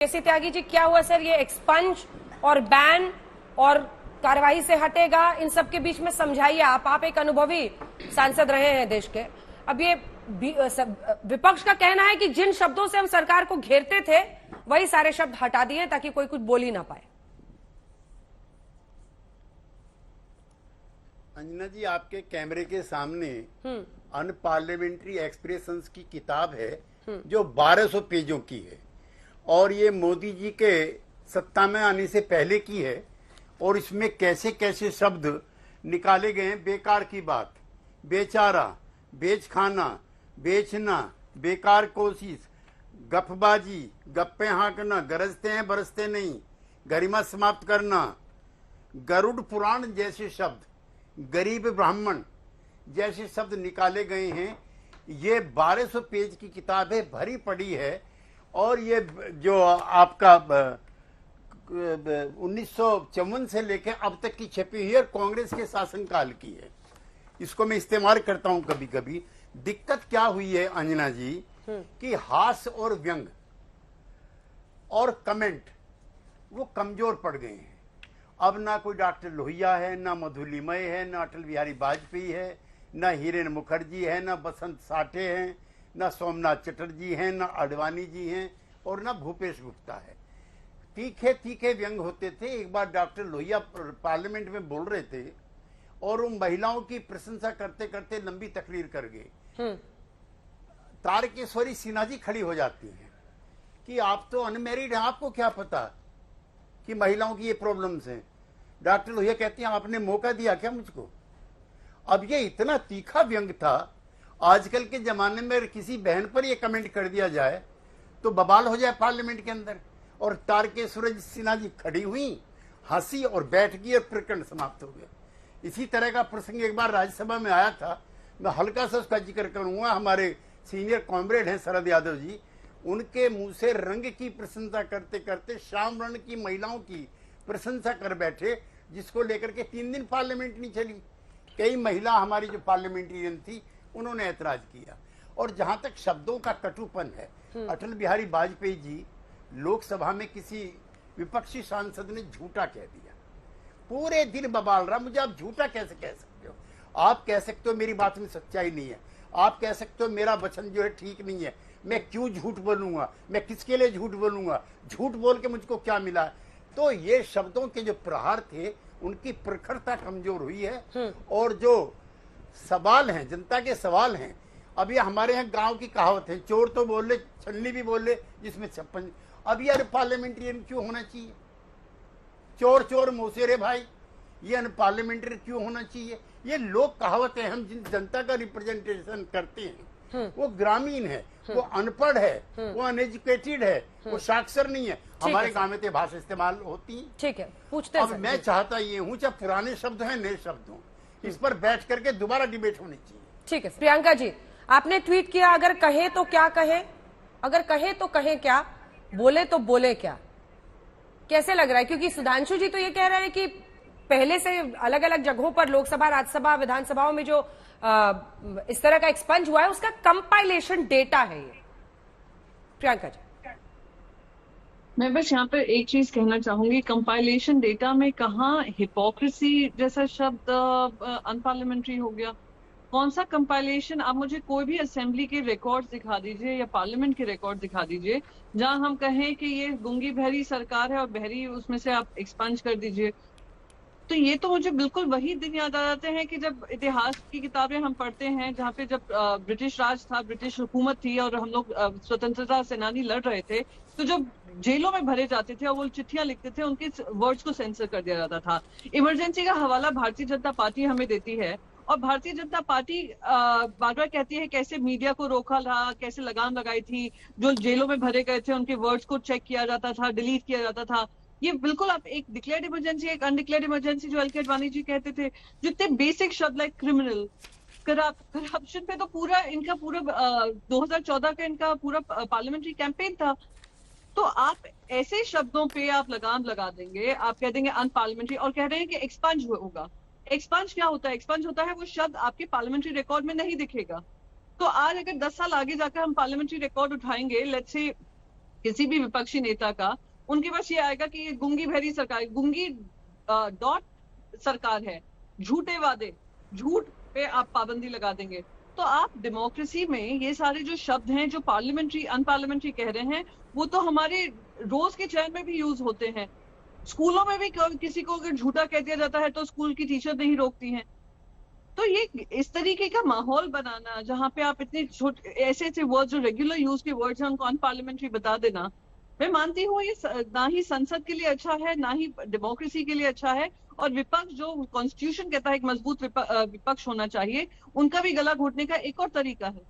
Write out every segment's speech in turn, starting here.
केसी त्यागी जी, क्या हुआ सर? ये एक्सपंज और बैन और कार्रवाई से हटेगा, इन सब के बीच में समझाइए। आप एक अनुभवी सांसद रहे हैं देश के। अब ये विपक्ष का कहना है कि जिन शब्दों से हम सरकार को घेरते थे वही सारे शब्द हटा दिए ताकि कोई कुछ बोल ही ना पाए। अंजना जी, आपके कैमरे के सामने अनपार्लियामेंट्री एक्सप्रेशंस की किताब है जो 1200 पेजों की है और ये मोदी जी के सत्ता में आने से पहले की है और इसमें कैसे कैसे शब्द निकाले गए हैं। बेकार की बात, बेचारा, बेच खाना, बेचना, बेकार कोशिश, गपबाजी, गप्पे हाँकना, गरजते हैं बरसते नहीं, गरिमा समाप्त करना, गरुड़ पुराण जैसे शब्द, गरीब ब्राह्मण जैसे शब्द निकाले गए हैं। ये 1200 पेज की किताब है, भरी पड़ी है और ये जो आपका 1954 से लेकर अब तक की छपी हुई है, कांग्रेस के शासनकाल की है। इसको मैं इस्तेमाल करता हूं कभी कभी। दिक्कत क्या हुई है अंजना जी कि हास्य और व्यंग और कमेंट वो कमजोर पड़ गए हैं। अब ना कोई डॉक्टर लोहिया है, ना मधुलिमय है, ना अटल बिहारी वाजपेयी है, ना हिरेन मुखर्जी है, ना बसंत साठे हैं, ना सोमनाथ चटर्जी हैं, ना अडवाणी जी हैं और ना भूपेश गुप्ता है। तीखे तीखे व्यंग होते थे। एक बार डॉक्टर लोहिया पार्लियामेंट में बोल रहे थे और वो महिलाओं की प्रशंसा करते करते लंबी तकरीर कर गए। तारकेश्वरी सिन्हा जी खड़ी हो जाती हैं कि आप तो अनमैरिड हैं, आपको क्या पता कि महिलाओं की ये प्रॉब्लम्स हैं। डॉक्टर लोहिया कहती हैं आपने मौका दिया क्या मुझको? अब ये इतना तीखा व्यंग था। आजकल के जमाने में किसी बहन पर ये कमेंट कर दिया जाए तो बवाल हो जाए पार्लियामेंट के अंदर। और तारकेश्वरी सिन्हा जी खड़ी हुई, हंसी और बैठ गई और प्रकरण समाप्त हो गया। इसी तरह का प्रसंग एक बार राज्यसभा में आया था। मैं हल्का सा उसका जिक्र करूंगा। हमारे सीनियर कॉमरेड हैं शरद यादव जी, उनके मुंह से रंग की प्रशंसा करते करते श्याम वर्ण की महिलाओं की प्रशंसा कर बैठे, जिसको लेकर के 3 दिन पार्लियामेंट नहीं चली। कई महिला हमारी जो पार्लियामेंटेरियन थी उन्होंने ऐतराज किया। और जहां तक शब्दों का कटुपन है, अटल बिहारी वाजपेयी जी लोकसभा में किसी विपक्षी सांसद ने झूठा कह दिया, पूरे दिन बवाल रहा। मुझे आप झूठा कैसे कह सकते हो? आप कह सकते हो मेरी बात में सच्चाई नहीं है, आप कह सकते हो मेरा वचन जो है ठीक नहीं है, मैं क्यों झूठ बोलूंगा, मैं किसके लिए झूठ बोलूंगा, झूठ बोल के मुझको क्या मिला? तो ये शब्दों के जो प्रहार थे उनकी प्रखरता कमजोर हुई है। और जो सवाल हैं, जनता के सवाल हैं, अब ये हमारे यहाँ गांव की कहावत है, चोर तो बोल ले, छलनी भी बोल ले जिसमें 56। अब ये अनपार्लियामेंट्रियन क्यों होना चाहिए? चोर चोर मोसेरे भाई, ये अनपार्लियामेंट्री क्यों होना चाहिए? ये लोग कहावतें। हम जिन जनता का रिप्रेजेंटेशन करते हैं वो ग्रामीण है, वो अनपढ़ है, वो अनएजुकेटेड है, वो साक्षर नहीं है। हमारे गांव में तो भाषा इस्तेमाल होती है। ठीक है, पूछते हैं। अब मैं चाहता ये हूँ, चाहे पुराने शब्द हैं नए शब्द हों, इस पर बैठ करके दोबारा डिबेट होनी चाहिए। ठीक है प्रियंका जी, आपने ट्वीट किया, अगर कहे तो क्या कहे, अगर कहे तो कहे क्या, बोले तो बोले क्या? कैसे लग रहा है? क्योंकि सुधांशु जी तो ये कह रहे हैं कि पहले से अलग अलग जगहों पर लोकसभा, राज्यसभा, विधानसभाओं में जो इस तरह का एक्सपंज हुआ है उसका कंपाइलेशन डेटा है ये। प्रियंका जी, मैं बस यहाँ पर एक चीज कहना चाहूंगी, कंपाइलेशन डेटा में कहाँ हिपोक्रेसी जैसा शब्द अनपार्लियामेंट्री हो गया? कौन सा कंपाइलेशन? आप मुझे कोई भी असेंबली के रिकॉर्ड दिखा दीजिए या पार्लियामेंट के रिकॉर्ड दिखा दीजिए जहां हम कहें कि ये गूंगी बहरी सरकार है और बहरी उसमें से आप एक्सपंज कर दीजिए। तो ये तो मुझे बिल्कुल वही दिन याद आ जाते हैं कि जब इतिहास की किताबें हम पढ़ते हैं, जहाँ पे जब ब्रिटिश राज था, ब्रिटिश हुकूमत थी और हम लोग स्वतंत्रता सेनानी लड़ रहे थे, तो जब जेलों में भरे जाते थे और वो चिट्ठियां लिखते थे, उनके वर्ड्स को सेंसर कर दिया जाता था। इमरजेंसी का हवाला भारतीय जनता पार्टी हमें देती है और भारतीय जनता पार्टी बार बार कहती है कैसे मीडिया को रोका रहा, कैसे लगाम लगाई थी, जो जेलों में भरे गए थे उनके वर्ड्स को चेक किया जाता था, डिलीट किया जाता था। ये बिल्कुल आप एक डिक्लेयर्ड इमरजेंसी, एक अनडिक्लेयर्ड इमरजेंसी जो एल के अडवाणी जी कहते थे, जितने बेसिक शब्द लाइक क्रिमिनल, करप्शन पे तो पूरा इनका 2014 का इनका पूरा पार्लियामेंट्री कैंपेन था। तो आप ऐसे शब्दों पे आप लगाम लगा देंगे, आप कह देंगे अनपार्लियामेंट्री और कह रहे हैं कि एक्सपंज होगा। एक्सपंज क्या होता है? एक्सपंज होता है वो शब्द आपके पार्लियामेंट्री रिकॉर्ड में नहीं दिखेगा। तो आज अगर 10 साल आगे जाकर हम पार्लियामेंट्री रिकॉर्ड उठाएंगे, लेट्स से किसी भी विपक्षी नेता का, उनके पास ये आएगा कि ये गूंगी बहरी सरकार, गूंगी डॉट सरकार है, झूठे वादे, झूठ पे आप पाबंदी लगा देंगे। तो आप डेमोक्रेसी में ये सारे जो शब्द हैं जो पार्लियामेंट्री अनपार्लियामेंट्री कह रहे हैं, वो तो हमारे रोज के चयन में भी यूज होते हैं। स्कूलों में भी किसी को अगर झूठा कह दिया जाता है तो स्कूल की टीचर नहीं रोकती हैं। तो ये इस तरीके का माहौल बनाना जहां पे आप इतने ऐसे ऐसे वर्ड्स जो रेगुलर यूज के वर्ड्स हैं उनको अनपार्लियामेंट्री बता देना, मैं मानती हूँ ये ना ही संसद के लिए अच्छा है, ना ही डेमोक्रेसी के लिए अच्छा है। और विपक्ष जो कॉन्स्टिट्यूशन कहता है एक मजबूत विपक्ष होना चाहिए, उनका भी गला घोटने का एक और तरीका है।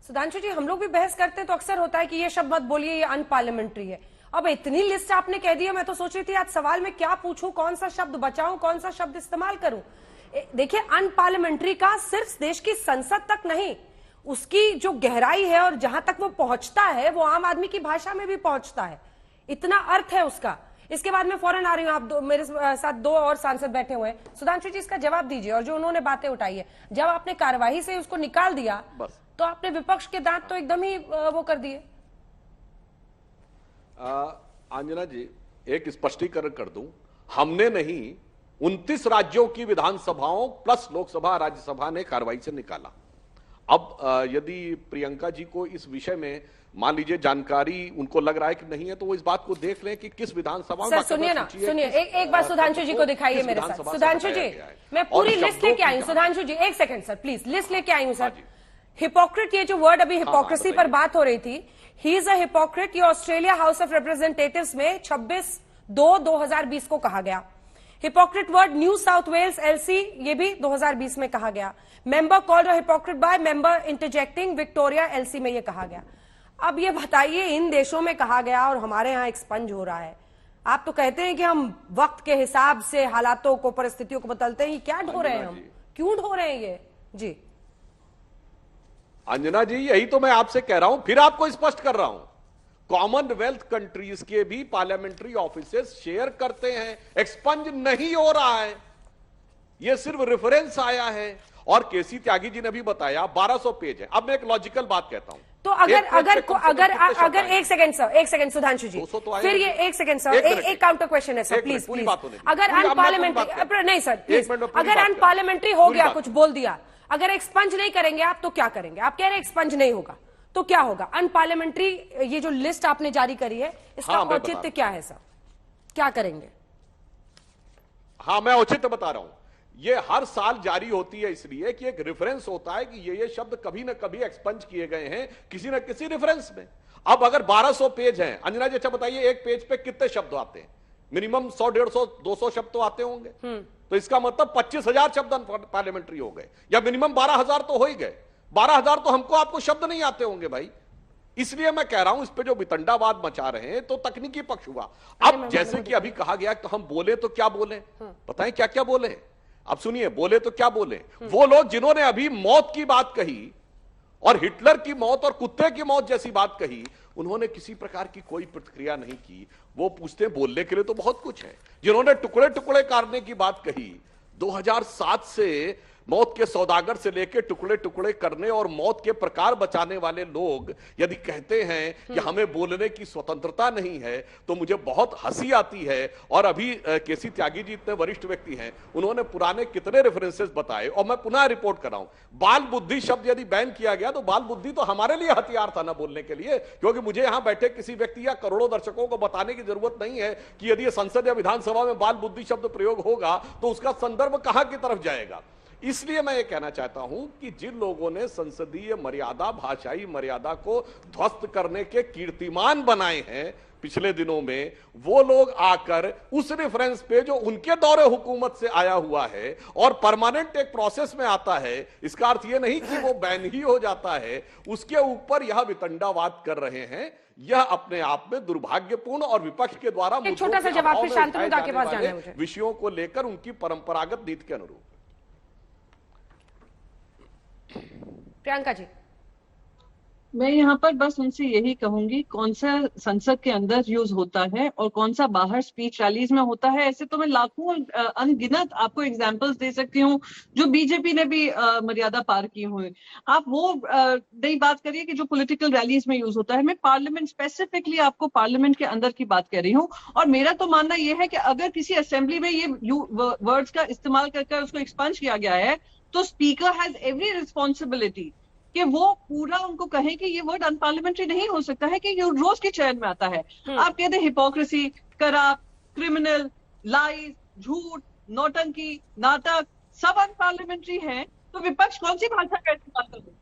सुधांशु जी, हम लोग भी बहस करते हैं तो अक्सर होता है कि ये शब्द मत बोलिए, ये अनपार्लियामेंट्री है। अब इतनी लिस्ट आपने कह दी है, मैं तो सोच रही थी आज सवाल में क्या पूछूं, कौन सा शब्द बचाऊं, कौन सा शब्द इस्तेमाल करूं। देखिए, अनपार्लियामेंट्री का सिर्फ देश की संसद तक नहीं, उसकी जो गहराई है और जहां तक वो पहुंचता है वो आम आदमी की भाषा में भी पहुंचता है, इतना अर्थ है उसका। इसके बाद में फौरन आ रही हूं, आप मेरे साथ दो और सांसद बैठे हुए हैं। सुधांशु जी, इसका जवाब दीजिए। और जो उन्होंने बातें उठाई है, जब आपने कार्यवाही से उसको निकाल दिया तो आपने विपक्ष के दांत तो एकदम ही वो कर दिए। अंजना जी, एक स्पष्टीकरण कर दूं, हमने नहीं 29 राज्यों की विधानसभाओं प्लस लोकसभा राज्यसभा ने कार्रवाई से निकाला। अब यदि प्रियंका जी को इस विषय में मान लीजिए जानकारी उनको लग रहा है कि नहीं है, तो वो इस बात को देख लें कि किस विधानसभा में। सर सुनिए ना, सुनिए, एक बार सुधांशु जी को दिखाइए मेरे साथ। सुधांशु जी, मैं पूरी लिस्ट लेके आई हूँ। सुधांशु जी, एक सेकंड सर प्लीज, लिस्ट लेके आई हूँ सर। हिपोक्रेट, ये जो वर्ड अभी हिपोक्रेसी पर बात हो रही थी, ही इज अ हिपोक्रेट, ये ऑस्ट्रेलिया हाउस ऑफ रिप्रेजेंटेटिव्स में 26/2/2020 को कहा गया। Hypocrite word New South Wales LC, ये भी 2020 में कहा गया। Member called a hypocrite by member interjecting Victoria LC में ये कहा गया। अब ये बताइए, इन देशों में कहा गया और हमारे यहां एक्सपंज हो रहा है। आप तो कहते हैं कि हम वक्त के हिसाब से हालातों को, परिस्थितियों को बदलते हैं, क्या ढो रहे हैं हम, क्यों ढो रहे हैं ये? जी अंजना जी, यही तो मैं आपसे कह रहा हूं, फिर आपको स्पष्ट कर रहा हूं। कॉमनवेल्थ कंट्रीज के भी पार्लियामेंट्री ऑफिसेस शेयर करते हैं, एक्सपंज नहीं हो रहा है, यह सिर्फ रेफरेंस आया है। और केसी त्यागी जी ने भी बताया 1200 पेज है। अब मैं एक लॉजिकल बात कहता हूं, तो अगर एक सेकंड सर, एक सेकंड सुधांशु जी, फिर ये एक सेकंड सर, एक काउंटर क्वेश्चन है सर, प्लीज प्लीज। अगर अनपार्लियामेंट्री, नहीं सर प्लीज, अगर अनपार्लियामेंट्री हो गया, कुछ बोल दिया, अगर एक्सपंज नहीं करेंगे आप तो क्या करेंगे? आप कह रहे हैं एक्सपंज नहीं होगा तो क्या होगा? अनपार्लियामेंट्री ये जो लिस्ट आपने जारी करी है, इसका औचित्य क्या है सर, क्या करेंगे? हाँ, मैं औचित्य बता रहा हूं। ये हर साल जारी होती है इसलिए कि एक रेफरेंस होता है कि ये शब्द कभी ना कभी एक्सपंज किए गए हैं किसी न किसी रेफरेंस में। अब अगर 1200 पेज हैं, अंजना जी अच्छा बताइए, एक पेज पे कितने शब्द आते हैं? मिनिमम 100, 150, 200 शब्द तो आते होंगे। तो इसका मतलब 25,000 शब्द पार्लियामेंट्री हो गए, या मिनिमम 12,000 तो हो ही गए। 12,000 तो हमको आपको शब्द नहीं आते होंगे भाई। इसलिए मैं कह रहा हूं, इस पे जो वितंडावाद मचा रहे हैं तो तकनीकी पक्ष हुआ। अब जैसे कि अभी कहा गया तो हम बोले तो क्या बोले, बताएं क्या क्या बोले। अब सुनिए, बोले तो क्या बोले। वो लोग जिन्होंने अभी मौत की बात कही और हिटलर की मौत और कुत्ते की मौत जैसी बात कही, उन्होंने किसी प्रकार की कोई प्रतिक्रिया नहीं की। वो पूछते बोलने के लिए तो बहुत कुछ है। जिन्होंने टुकड़े टुकड़े करने की बात कही, 2007 से मौत के सौदागर से लेकर टुकड़े टुकड़े करने और मौत के प्रकार बचाने वाले लोग यदि कहते हैं कि हमें बोलने की स्वतंत्रता नहीं है, तो मुझे बहुत हंसी आती है। और अभी केसी त्यागी जी इतने वरिष्ठ व्यक्ति हैं, उन्होंने पुराने कितने रेफरेंसेस बताए। और मैं पुनः रिपोर्ट कर रहा हूं, बाल बुद्धि शब्द यदि बैन किया गया तो बाल बुद्धि तो हमारे लिए हथियार था ना बोलने के लिए, क्योंकि मुझे यहां बैठे किसी व्यक्ति या करोड़ों दर्शकों को बताने की जरूरत नहीं है कि यदि संसद या विधानसभा में बाल बुद्धि शब्द प्रयोग होगा तो उसका संदर्भ कहां की तरफ जाएगा। इसलिए मैं ये कहना चाहता हूं कि जिन लोगों ने संसदीय मर्यादा, भाषाई मर्यादा को ध्वस्त करने के कीर्तिमान बनाए हैं पिछले दिनों में, वो लोग आकर उस रेफरेंस पे जो उनके दौरे हुकूमत से आया हुआ है और परमानेंट एक प्रोसेस में आता है, इसका अर्थ ये नहीं कि वो बैन ही हो जाता है, उसके ऊपर यह वितंडावाद कर रहे हैं। यह अपने आप में दुर्भाग्यपूर्ण और विपक्ष के द्वारा एक छोटा सा जवाब फिर शांतनु दा के पास जाना है मुझे, विषयों को लेकर उनकी परंपरागत नीति के अनुरूप। प्रियंका जी, मैं यहाँ पर बस उनसे यही कहूंगी, कौन सा संसद के अंदर यूज होता है और कौन सा बाहर स्पीच रैलीज में होता है। ऐसे तो मैं लाखों अनगिनत आपको एग्जांपल्स दे सकती हूँ जो बीजेपी ने भी मर्यादा पार की हुई। आप वो नई बात करिए कि जो पॉलिटिकल रैलीज में यूज होता है। मैं पार्लियामेंट, स्पेसिफिकली आपको पार्लियामेंट के अंदर की बात कर रही हूँ। और मेरा तो मानना यह है कि अगर किसी असेंबली में ये वर्ड्स का इस्तेमाल करके उसको एक्सपंज किया गया है, तो स्पीकर हैज एवरी रिस्पॉन्सिबिलिटी कि वो पूरा उनको कहें कि ये वर्ड अनपार्लियामेंट्री नहीं हो सकता है, कि ये रोज के चयन में आता है। आप कहते हैं हिपोक्रेसी, करप्ट, क्रिमिनल, लाइज, झूठ, नौटंकी, नाटक, सब अनपार्लियामेंट्री है, तो विपक्ष कौन सी भाषा का इस्तेमाल कर सकता है?